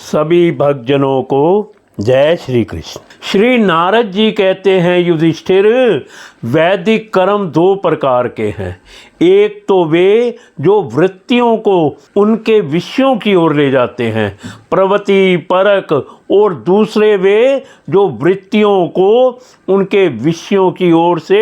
सभी भक्तजनों को जय श्री कृष्ण। श्री नारद जी कहते हैं, युधिष्ठिर, वैदिक कर्म दो प्रकार के हैं। एक तो वे जो वृत्तियों को उनके विषयों की ओर ले जाते हैं, प्रवृत्ति परक, और दूसरे वे जो वृत्तियों को उनके विषयों की ओर से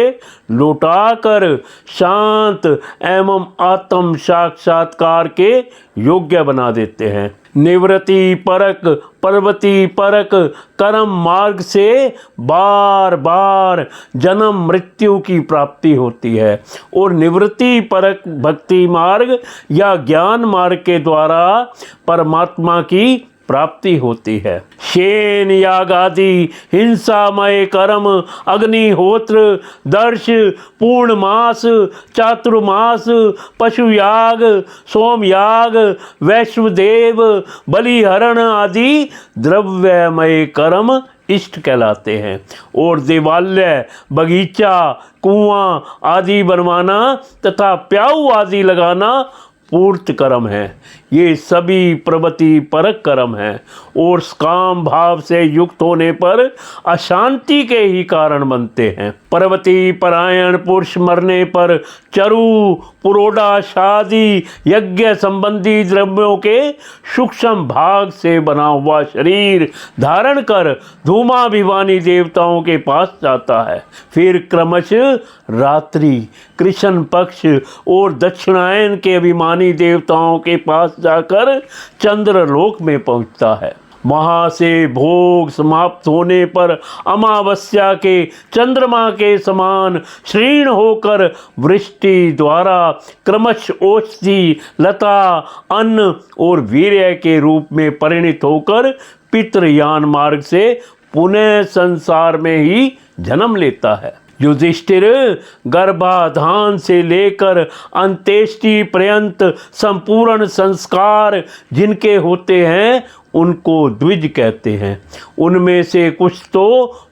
लौटाकर शांत एवं आत्म साक्षात्कार के योग्य बना देते हैं। निवृत्ति परक, प्रवृत्ति परक कर्म मार्ग से बार बार जन्म मृत्यु की प्राप्ति होती है, और निवृत्ति परक भक्ति मार्ग या ज्ञान मार्ग के द्वारा परमात्मा की प्राप्ति होती है। शेन याग आदि हिंसामय कर्म, अग्निहोत्र, दर्श, पूर्णमास, चातुर्मास, पशुयाग, सोमयाग, वैश्वदेव, बलिहरण आदि द्रव्यमय कर्म इष्ट कहलाते हैं, और देवालय, बगीचा, कुआं आदि बनवाना तथा प्याऊ आदि लगाना पूर्त कर्म है। ये सभी प्रवृत्ति परक कर्म हैं, और काम भाव से युक्त होने पर अशांति के ही कारण बनते हैं। प्रवृत्ति परायण पुरुष मरने पर चरु, पुरोडा शादी यज्ञ संबंधी द्रव्यों के सूक्ष्म भाग से बना हुआ शरीर धारण कर धूमाभिमानी देवताओं के पास जाता है। फिर क्रमशः रात्रि, कृष्ण पक्ष और दक्षिणायन के अभिमानी देवताओं के पास जाकर चंद्रलोक में पहुंचता है। वहाँ से भोग समाप्त होने पर अमावस्या के चंद्रमा के समान क्षीण होकर वृष्टि द्वारा क्रमशः औषधि, लता, अन्न और वीर्य के रूप में परिणित होकर पितृयान मार्ग से पुनः संसार में ही जन्म लेता है। युधिष्ठिर, गर्भाधान से लेकर अंत्येष्टि पर्यंत संपूर्ण संस्कार जिनके होते हैं उनको द्विज कहते हैं। उनमें से कुछ तो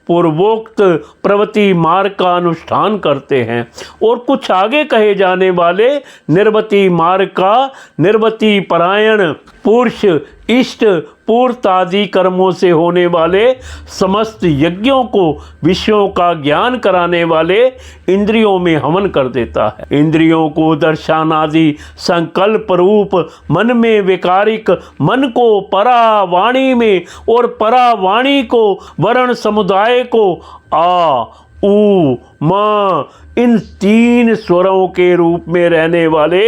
पूर्वोक्त प्रवृत्ति मार्ग का अनुष्ठान करते हैं, और कुछ आगे कहे जाने वाले निर्वृत्ति मार्ग का निर्वृत्ति परायण पुरुष इष्ट पूर्त आदि कर्मों से होने वाले समस्त यज्ञों को विषयों का ज्ञान कराने वाले इंद्रियों में हवन कर देता है। इंद्रियों को दर्शन आदि संकल्प रूप मन में विकारिक मन को परावाणी में, और परावाणी को वर्ण समुदाय को आ उ म इन तीन स्वरों के रूप में रहने वाले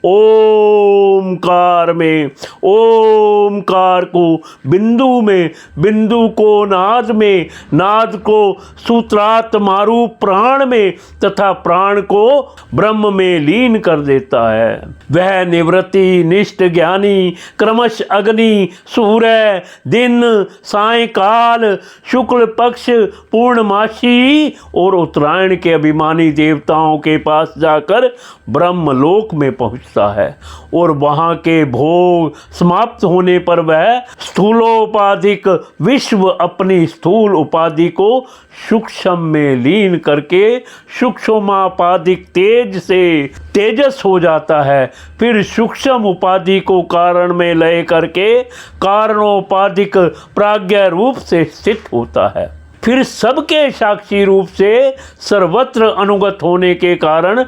ओमकार में, ओमकार को बिंदु में, बिंदु को नाद में, नाद को सूत्रात्मारूप प्राण में तथा प्राण को ब्रह्म में लीन कर देता है। वह निवृत्ति निष्ठ ज्ञानी क्रमश अग्नि, सूर्य, दिन, सायंकाल, शुक्ल पक्ष, पूर्णमासी और उत्तरायण के अभिमानी देवताओं के पास जाकर ब्रह्मलोक में पहुँचता है, और वहाँ के भोग समाप्त होने पर वह स्थूलोपाधिक विश्व अपनी स्थूल उपाधि को सूक्ष्म में लीन करके सूक्ष्मापाधिक तेज से तेजस हो जाता है। फिर सूक्ष्म उपाधि को कारण में लय करके कारणोपाधिक प्राज्ञ रूप से स्थित होता है। फिर सबके साक्षी रूप से सर्वत्र अनुगत होने के कारण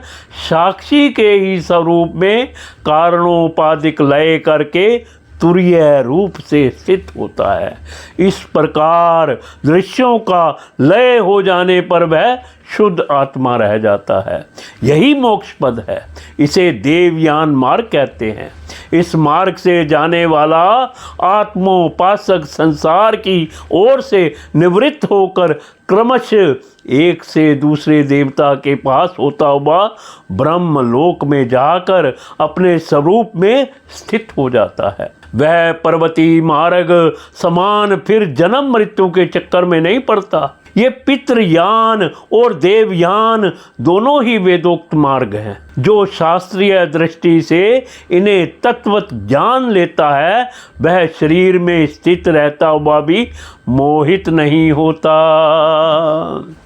साक्षी के ही स्वरूप में कारणोपाधिक लय करके तुरीय रूप से स्थित होता है। इस प्रकार दृश्यों का लय हो जाने पर वह शुद्ध आत्मा रह जाता है। यही मोक्ष पद है। इसे देवयान मार्ग कहते हैं। इस मार्ग से जाने वाला आत्मोपासक संसार की ओर से निवृत्त होकर क्रमशः एक से दूसरे देवता के पास होता हुआ ब्रह्मलोक में जाकर अपने स्वरूप में स्थित हो जाता है। वह पर्वती मार्ग समान फिर जन्म मृत्यु के चक्कर में नहीं पड़ता। ये पितृयान और देवयान दोनों ही वेदोक्त मार्ग हैं। जो शास्त्रीय दृष्टि से इन्हें तत्वत जान लेता है वह शरीर में स्थित रहता हुआ भी मोहित नहीं होता।